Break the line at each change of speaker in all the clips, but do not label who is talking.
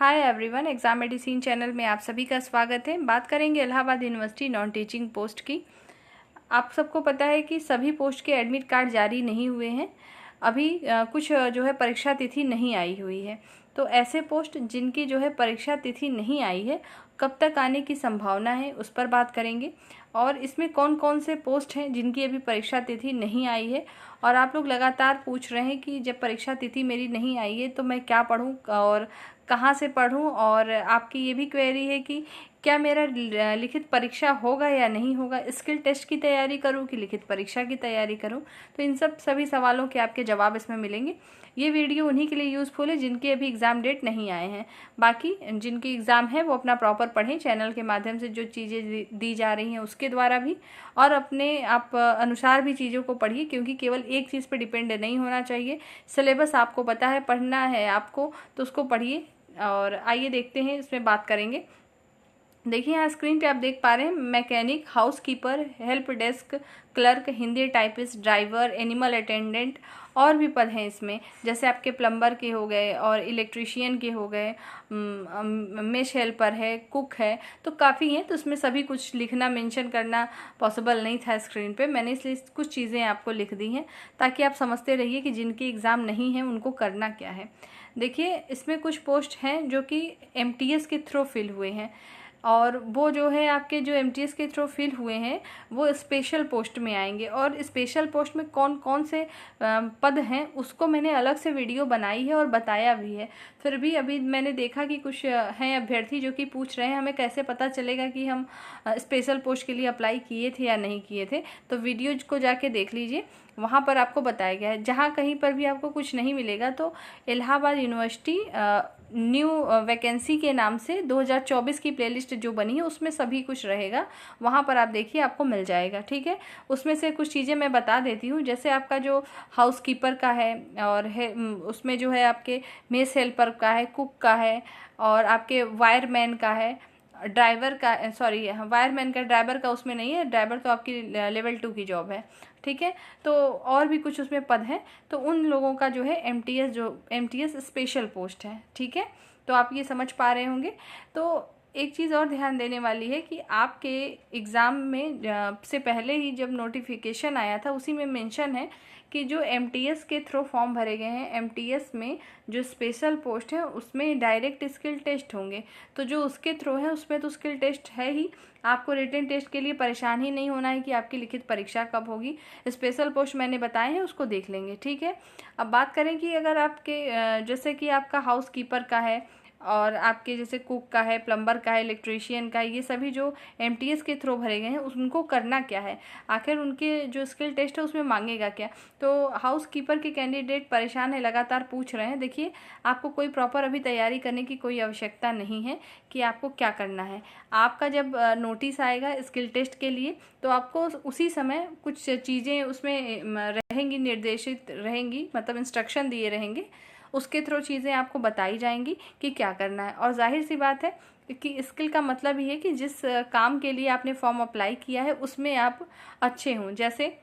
Hi everyone, exam medicine channel में आप सभी का स्वागत है। बात करेंगे Allahabad university non teaching post की। आप सबको पता है कि सभी पोस्ट के एडमिट कार्ड जारी नहीं हुए हैं। अभी कुछ जो है परीक्षा तिथि नहीं आई हुई है। तो ऐसे पोस्ट जिनकी जो है परीक्षा तिथि नहीं आई है, कब तक आने की संभावना है, उस पर बात करेंगे। और इसमें कौन कौन से पोस्ट हैं जिनकी अभी परीक्षा तिथि नहीं आई है। और आप लोग लगातार पूछ रहे हैं कि जब परीक्षा तिथि मेरी नहीं आई है तो मैं क्या पढूं और कहाँ से पढूं, और आपकी ये भी क्वेरी है कि क्या मेरा लिखित परीक्षा होगा या नहीं होगा, स्किल टेस्ट की तैयारी करूं कि लिखित परीक्षा की तैयारी करूं। तो इन सभी सवालों के आपके जवाब इसमें मिलेंगे। ये वीडियो उन्हीं के लिए यूज़फुल है जिनके अभी एग्ज़ाम डेट नहीं आए हैं। बाकी जिनकी एग्ज़ाम है वो अपना प्रॉपर पढ़ें, चैनल के माध्यम से जो चीज़ें दी जा रही हैं उसके द्वारा भी, और अपने आप अनुसार भी चीज़ों को पढ़िए, क्योंकि केवल एक चीज़ पर डिपेंड नहीं होना चाहिए। सिलेबस आपको पता है, पढ़ना है आपको, तो उसको पढ़िए। और आइए देखते हैं, इसमें बात करेंगे। देखिए यहाँ स्क्रीन पे आप देख पा रहे हैं mechanic, housekeeper, help desk, clerk, Hindi typist, driver, animal attendant, और भी पद हैं इसमें, जैसे आपके प्लम्बर के हो गए और इलेक्ट्रीशियन के हो गए, मेश हेल्पर है, कुक है, तो काफ़ी हैं। तो उसमें सभी कुछ लिखना, मेंशन करना पॉसिबल नहीं था स्क्रीन पे, मैंने इसलिए कुछ चीज़ें आपको लिख दी हैं ताकि आप समझते रहिए कि जिनकी एग्ज़ाम नहीं है उनको करना क्या है। देखिए इसमें कुछ पोस्ट हैं जो कि एमटीएस के थ्रू फिल हुए हैं, और वो जो है आपके जो एमटीएस के थ्रू फिल हुए हैं वो स्पेशल पोस्ट में आएंगे। और स्पेशल पोस्ट में कौन कौन से पद हैं उसको मैंने अलग से वीडियो बनाई है और बताया भी है। फिर भी अभी मैंने देखा कि कुछ हैं अभ्यर्थी जो कि पूछ रहे हैं हमें कैसे पता चलेगा कि हम स्पेशल पोस्ट के लिए अप्लाई किए थे या नहीं किए थे। तो वीडियो को जाके देख लीजिए, वहाँ पर आपको बताया गया है। जहाँ कहीं पर भी आपको कुछ नहीं मिलेगा तो इलाहाबाद यूनिवर्सिटी न्यू वैकेंसी के नाम से 2024 की प्लेलिस्ट जो बनी है उसमें सभी कुछ रहेगा, वहाँ पर आप देखिए आपको मिल जाएगा। ठीक है, उसमें से कुछ चीज़ें मैं बता देती हूँ। जैसे आपका जो हाउसकीपर का है, और है उसमें जो है आपके मेस हेल्पर का है, कुक का है, और आपके वायरमैन का है, ड्राइवर का, सॉरी वायरमैन का, ड्राइवर का उसमें नहीं है, ड्राइवर तो आपकी लेवल 2 की जॉब है। ठीक है, तो और भी कुछ उसमें पद हैं, तो उन लोगों का जो है एमटीएस स्पेशल पोस्ट है। ठीक है, तो आप ये समझ पा रहे होंगे। तो एक चीज़ और ध्यान देने वाली है कि आपके एग्ज़ाम में से पहले ही जब नोटिफिकेशन आया था उसी में मेंशन है कि जो एमटीएस के थ्रू फॉर्म भरे गए हैं, एमटीएस में जो स्पेशल पोस्ट है उसमें डायरेक्ट स्किल टेस्ट होंगे। तो जो उसके थ्रू है उसमें तो स्किल टेस्ट है ही, आपको रिटन टेस्ट के लिए परेशान ही नहीं होना है कि आपकी लिखित परीक्षा कब होगी। स्पेशल पोस्ट मैंने बताए हैं, उसको देख लेंगे। ठीक है, अब बात करें कि अगर आपके जैसे कि आपका हाउसकीपर का है, और आपके जैसे कुक का है, प्लम्बर का है, इलेक्ट्रीशियन का है, ये सभी जो एमटीएस के थ्रू भरे गए हैं उनको करना क्या है, आखिर उनके जो स्किल टेस्ट है उसमें मांगेगा क्या। तो हाउसकीपर के कैंडिडेट परेशान है, लगातार पूछ रहे हैं। देखिए आपको कोई प्रॉपर अभी तैयारी करने की कोई आवश्यकता नहीं है कि आपको क्या करना है। आपका जब नोटिस आएगा स्किल टेस्ट के लिए तो आपको उसी समय कुछ चीज़ें उसमें रहेंगी, निर्देशित रहेंगी, मतलब इंस्ट्रक्शन दिए रहेंगे, उसके थ्रू चीज़ें आपको बताई जाएंगी कि क्या करना है। और जाहिर सी बात है कि स्किल का मतलब ही है कि जिस काम के लिए आपने फॉर्म अप्लाई किया है उसमें आप अच्छे हों। जैसे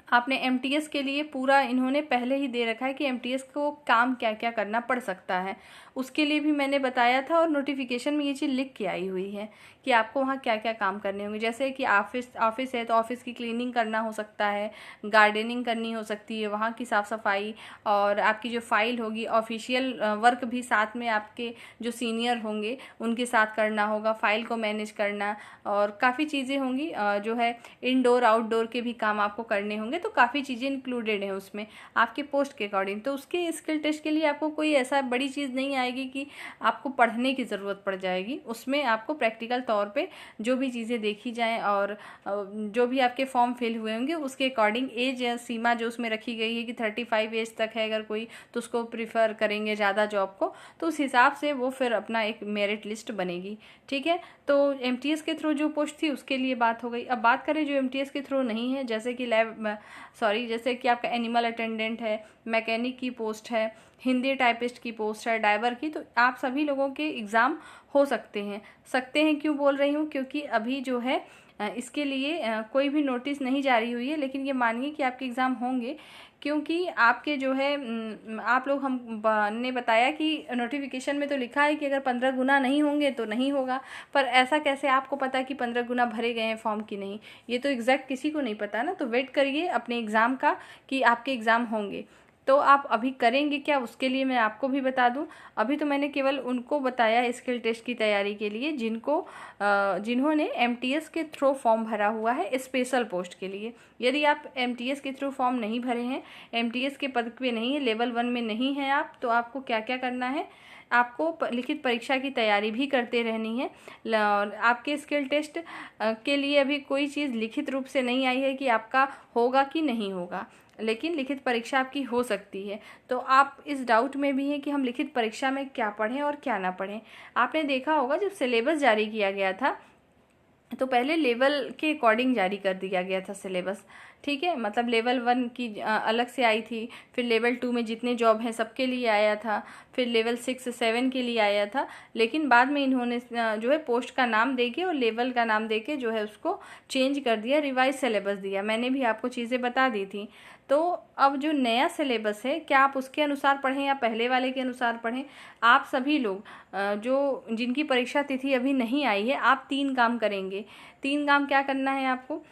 आपने एमटीएस के लिए पूरा इन्होंने पहले ही दे रखा है कि एमटीएस को काम क्या क्या करना पड़ सकता है, उसके लिए भी मैंने बताया था, और नोटिफिकेशन में ये चीज़ लिख के आई हुई है कि आपको वहाँ क्या क्या काम करने होंगे। जैसे कि ऑफिस है तो ऑफिस की क्लीनिंग करना हो सकता है, गार्डनिंग करनी हो सकती है, वहाँ की साफ़ सफाई, और आपकी जो फाइल होगी ऑफिशियल वर्क भी साथ में आपके जो सीनियर होंगे उनके साथ करना होगा, फाइल को मैनेज करना, और काफ़ी चीज़ें होंगी जो है इनडोर आउटडोर के भी काम आपको करने होंगे। तो काफ़ी चीज़ें इंक्लूडेड हैं उसमें आपके पोस्ट के अकॉर्डिंग। तो उसके स्किल टेस्ट के लिए आपको कोई ऐसा बड़ी चीज़ नहीं आएगी कि आपको पढ़ने की ज़रूरत पड़ जाएगी। उसमें आपको प्रैक्टिकल तौर पे जो भी चीज़ें देखी जाएं और जो भी आपके फॉर्म फिल हुए होंगे उसके अकॉर्डिंग एज सीमा जो उसमें रखी गई है कि 35 एज तक है अगर कोई, तो उसको प्रीफर करेंगे ज़्यादा जॉब को, तो उस हिसाब से वो फिर अपना एक मेरिट लिस्ट बनेगी। ठीक है, तो एमटीएस के थ्रू जो पोस्ट थी उसके लिए बात हो गई। अब बात करें जो एमटीएस के थ्रू नहीं है, जैसे कि जैसे कि आपका एनिमल अटेंडेंट है, मैकेनिक की पोस्ट है, हिंदी टाइपिस्ट की पोस्ट है, ड्राइवर की, तो आप सभी लोगों के एग्ज़ाम हो सकते हैं। क्यों बोल रही हूँ, क्योंकि अभी जो है इसके लिए कोई भी नोटिस नहीं जारी हुई है, लेकिन ये मानिए कि आपके एग्ज़ाम होंगे, क्योंकि आपके जो है आप लोग ने बताया कि नोटिफिकेशन में तो लिखा है कि अगर 15 गुना नहीं होंगे तो नहीं होगा, पर ऐसा कैसे आपको पता कि 15 गुना भरे गए हैं फॉर्म की नहीं? ये तो एग्जैक्ट किसी को नहीं पता ना। तो वेट करिए अपने एग्ज़ाम का कि आपके एग्ज़ाम होंगे। तो आप अभी करेंगे क्या, उसके लिए मैं आपको भी बता दूं। अभी तो मैंने केवल उनको बताया स्किल टेस्ट की तैयारी के लिए जिन्होंने एमटीएस के थ्रू फॉर्म भरा हुआ है स्पेशल पोस्ट के लिए। यदि आप एमटीएस के थ्रू फॉर्म नहीं भरे हैं, एमटीएस के पद पे नहीं है, लेवल 1 में नहीं है आप, तो आपको क्या क्या करना है, आपको लिखित परीक्षा की तैयारी भी करते रहनी है। आपके स्किल टेस्ट के लिए अभी कोई चीज़ लिखित रूप से नहीं आई है कि आपका होगा कि नहीं होगा, लेकिन लिखित परीक्षा आपकी हो सकती है। तो आप इस डाउट में भी हैं कि हम लिखित परीक्षा में क्या पढ़ें और क्या ना पढ़ें। आपने देखा होगा जब सिलेबस जारी किया गया था तो पहले लेवल के अकॉर्डिंग जारी कर दिया गया था सिलेबस, ठीक है। मतलब लेवल 1 की अलग से आई थी, फिर लेवल 2 में जितने जॉब हैं सबके लिए आया था, फिर लेवल 6 7 के लिए आया था। लेकिन बाद में इन्होंने जो है पोस्ट का नाम देके और लेवल का नाम देके जो है उसको चेंज कर दिया, रिवाइज सिलेबस दिया। मैंने भी आपको चीज़ें बता दी थी। तो अब जो नया सिलेबस है, क्या आप उसके अनुसार पढ़ें या पहले वाले के अनुसार पढ़ें? आप सभी लोग जो जिनकी परीक्षा तिथि अभी नहीं आई है, आप 3 काम करेंगे। 3 काम क्या करना है आपको?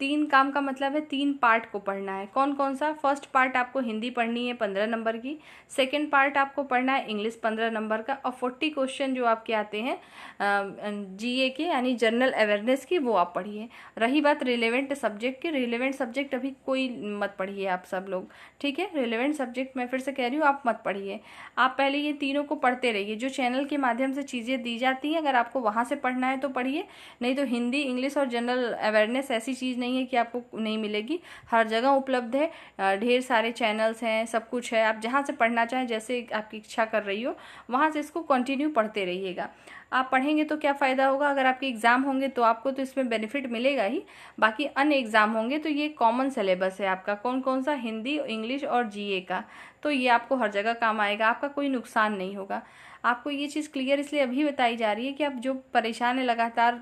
3 काम का मतलब है 3 पार्ट को पढ़ना है। कौन कौन सा? फर्स्ट पार्ट आपको हिंदी पढ़नी है 15 नंबर की, सेकंड पार्ट आपको पढ़ना है इंग्लिश 15 नंबर का, और 40 क्वेश्चन जो आपके आते हैं जीए के यानी जनरल अवेयरनेस की, वो आप पढ़िए। रही बात रिलेवेंट सब्जेक्ट की, रिलेवेंट सब्जेक्ट अभी कोई मत पढ़िए आप सब लोग, ठीक है। रिलेवेंट सब्जेक्ट मैं फिर से कह रही हूँ, आप मत पढ़िए। आप पहले ये तीनों को पढ़ते रहिए। जो चैनल के माध्यम से चीज़ें दी जाती हैं, अगर आपको वहाँ से पढ़ना है तो पढ़िए, नहीं तो हिंदी इंग्लिश और जनरल अवेयरनेस ऐसी चीज़ नहीं है कि आपको नहीं मिलेगी, हर जगह उपलब्ध है। ढेर सारे चैनल्स हैं, सब कुछ है। आप जहाँ से पढ़ना चाहें, जैसे आपकी इच्छा कर रही हो, वहाँ से इसको कंटिन्यू पढ़ते रहिएगा। आप पढ़ेंगे तो क्या फ़ायदा होगा? अगर आपके एग्ज़ाम होंगे तो आपको तो इसमें बेनिफिट मिलेगा ही, बाकी अन्य एग्ज़ाम होंगे तो ये कॉमन सिलेबस है आपका, कौन कौन सा? हिंदी, इंग्लिश और जीए का। तो ये आपको हर जगह काम आएगा, आपका कोई नुकसान नहीं होगा। आपको ये चीज़ क्लियर इसलिए अभी बताई जा रही है कि आप जो परेशान है लगातार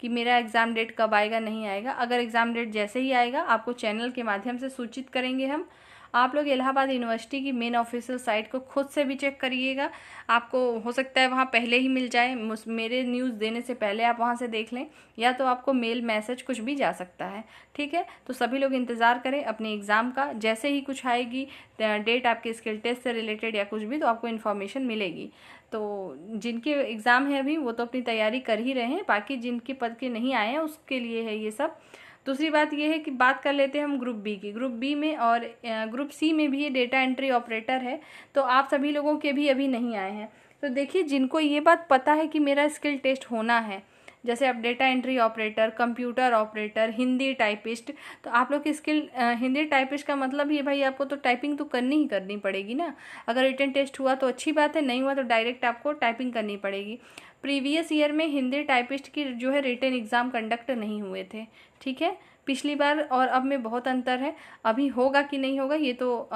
कि मेरा एग्ज़ाम डेट कब आएगा, नहीं आएगा, अगर एग्ज़ाम डेट जैसे ही आएगा आपको चैनल के माध्यम से सूचित करेंगे हम। आप लोग इलाहाबाद यूनिवर्सिटी की मेन ऑफिशियल साइट को खुद से भी चेक करिएगा, आपको हो सकता है वहाँ पहले ही मिल जाए, मेरे न्यूज़ देने से पहले आप वहाँ से देख लें, या तो आपको मेल मैसेज कुछ भी जा सकता है, ठीक है। तो सभी लोग इंतज़ार करें अपने एग्ज़ाम का, जैसे ही कुछ आएगी डेट आपके स्किल टेस्ट से रिलेटेड या कुछ भी, तो आपको इन्फॉर्मेशन मिलेगी। तो जिनके एग्ज़ाम है अभी वो तो अपनी तैयारी कर ही रहे हैं, बाकी जिनके पद के नहीं आए हैं उसके लिए है ये सब। दूसरी बात ये है कि बात कर लेते हैं हम ग्रुप बी की। ग्रुप बी में और ग्रुप सी में भी ये डेटा एंट्री ऑपरेटर है, तो आप सभी लोगों के भी अभी नहीं आए हैं। तो देखिए, जिनको ये बात पता है कि मेरा स्किल टेस्ट होना है, जैसे अब data entry operator, computer operator, Hindi typist, तो आप लोग की स्किल हिंदी टाइपिस्ट का मतलब ये भाई आपको तो टाइपिंग तो करनी ही करनी पड़ेगी ना। अगर रिटन टेस्ट हुआ तो अच्छी बात है, नहीं हुआ तो डायरेक्ट आपको टाइपिंग करनी पड़ेगी। प्रीवियस ईयर में हिंदी टाइपिस्ट की जो है रिटन एग्ज़ाम कंडक्ट नहीं हुए थे, ठीक है। पिछली बार और अब में बहुत अंतर है। अभी होगा कि नहीं होगा ये तो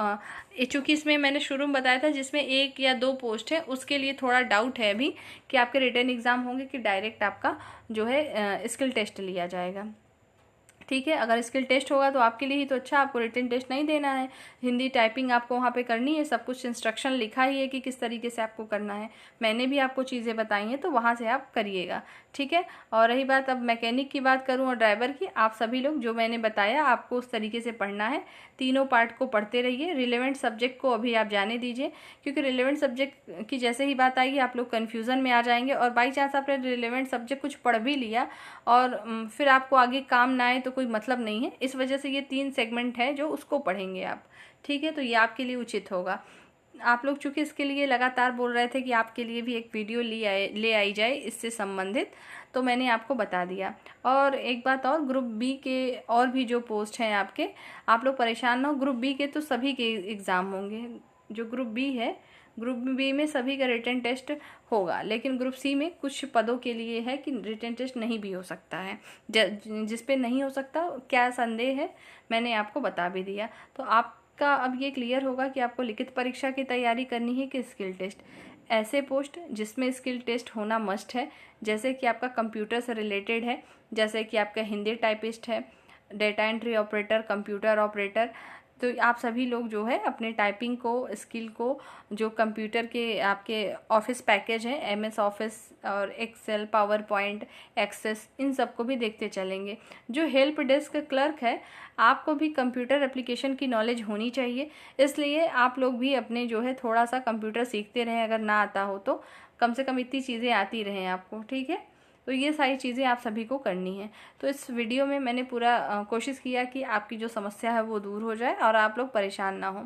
चूँकि इसमें मैंने शुरू में बताया था जिसमें 1 या 2 पोस्ट है, उसके लिए थोड़ा डाउट है अभी कि आपके रिटन एग्ज़ाम होंगे कि डायरेक्ट आपका जो है स्किल टेस्ट लिया जाएगा, ठीक है। अगर स्किल टेस्ट होगा तो आपके लिए ही तो अच्छा, आपको रिटन टेस्ट नहीं देना है। हिंदी टाइपिंग आपको वहाँ पे करनी है, सब कुछ इंस्ट्रक्शन लिखा ही है कि किस तरीके से आपको करना है। मैंने भी आपको चीज़ें बताई हैं, तो वहाँ से आप करिएगा, ठीक है। और रही बात अब मैकेनिक की बात करूँ और ड्राइवर की, आप सभी लोग जो मैंने बताया आपको उस तरीके से पढ़ना है। तीनों पार्ट को पढ़ते रहिए। रिलेवेंट सब्जेक्ट को अभी आप जाने दीजिए, क्योंकि रिलेवेंट सब्जेक्ट की जैसे ही बात आएगी आप लोग कन्फ्यूज़न में आ जाएंगे, और बाई चांस आपने रिलेवेंट सब्जेक्ट कुछ पढ़ भी लिया और फिर आपको आगे काम ना आए तो कोई मतलब नहीं है। इस वजह से ये 3 सेगमेंट है जो उसको पढ़ेंगे आप, ठीक है। तो ये आपके लिए उचित होगा। आप लोग चूँकि इसके लिए लगातार बोल रहे थे कि आपके लिए भी एक वीडियो ले आई जाए इससे संबंधित, तो मैंने आपको बता दिया। और एक बात और, ग्रुप बी के और भी जो पोस्ट हैं आपके, आप लोग परेशान ना हो। ग्रुप बी के तो सभी के एग्ज़ाम होंगे। जो ग्रुप बी है, ग्रुप बी में सभी का रिटन टेस्ट होगा, लेकिन ग्रुप सी में कुछ पदों के लिए है कि रिटन टेस्ट नहीं भी हो सकता है। जिस पे नहीं हो सकता, क्या संदेह है, मैंने आपको बता भी दिया। तो आपका अब ये क्लियर होगा कि आपको लिखित परीक्षा की तैयारी करनी है कि स्किल टेस्ट। ऐसे पोस्ट जिसमें स्किल टेस्ट होना मस्ट है, जैसे कि आपका कंप्यूटर से रिलेटेड है, जैसे कि आपका हिंदी टाइपिस्ट है, data entry operator, computer operator. तो आप सभी लोग जो है अपने टाइपिंग को, स्किल को, जो कंप्यूटर के आपके ऑफिस पैकेज हैं, एमएस ऑफिस और एक्सेल, पावर पॉइंट, एक्सेस, इन सब को भी देखते चलेंगे। जो हेल्प डेस्क क्लर्क है, आपको भी कंप्यूटर एप्लीकेशन की नॉलेज होनी चाहिए, इसलिए आप लोग भी अपने जो है थोड़ा सा कंप्यूटर सीखते रहें। अगर ना आता हो तो कम से कम इतनी चीज़ें आती रहें आपको, ठीक है। तो ये सारी चीज़ें आप सभी को करनी है। तो इस वीडियो में मैंने पूरा कोशिश किया कि आपकी जो समस्या है वो दूर हो जाए और आप लोग परेशान ना हो।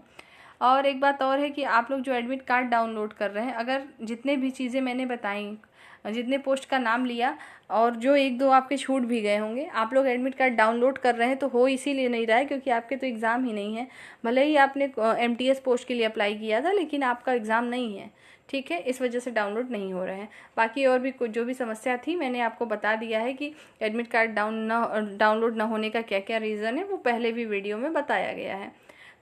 और एक बात और है कि आप लोग जो एडमिट कार्ड डाउनलोड कर रहे हैं, अगर जितने भी चीज़ें मैंने बताई, जितने पोस्ट का नाम लिया और जो एक दो आपके छूट भी गए होंगे, आप लोग एडमिट कार्ड डाउनलोड कर रहे हैं तो हो इसीलिए नहीं रहा है क्योंकि आपके तो एग्ज़ाम ही नहीं है। भले ही आपने एमटीएस पोस्ट के लिए अप्लाई किया था, लेकिन आपका एग्ज़ाम नहीं है, ठीक है, इस वजह से डाउनलोड नहीं हो रहे हैं। बाकी और भी कुछ जो भी समस्या थी मैंने आपको बता दिया है कि एडमिट कार्ड डाउनलोड ना होने का क्या क्या रीज़न है, वो पहले भी वीडियो में बताया गया है।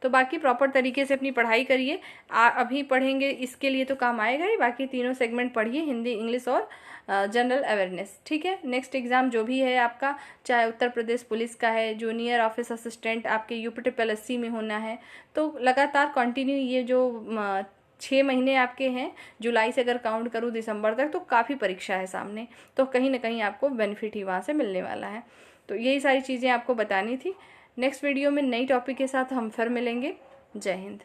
तो बाकी प्रॉपर तरीके से अपनी पढ़ाई करिए। अभी पढ़ेंगे इसके लिए तो काम आएगा ही, बाकी तीनों सेगमेंट पढ़िए, हिंदी, इंग्लिश और जनरल अवेयरनेस, ठीक है। नेक्स्ट एग्ज़ाम जो भी है आपका, चाहे उत्तर प्रदेश पुलिस का है, जूनियर ऑफिस असिस्टेंट आपके यूपीटीपीएससी में होना है, तो लगातार कंटिन्यू ये जो 6 महीने आपके हैं, जुलाई से अगर काउंट करूँ दिसंबर तक, तो काफ़ी परीक्षा है सामने, तो कहीं ना कहीं आपको बेनिफिट ही वहाँ से मिलने वाला है। तो यही सारी चीज़ें आपको बतानी थी। नेक्स्ट वीडियो में नई टॉपिक के साथ हम फिर मिलेंगे। जय हिंद।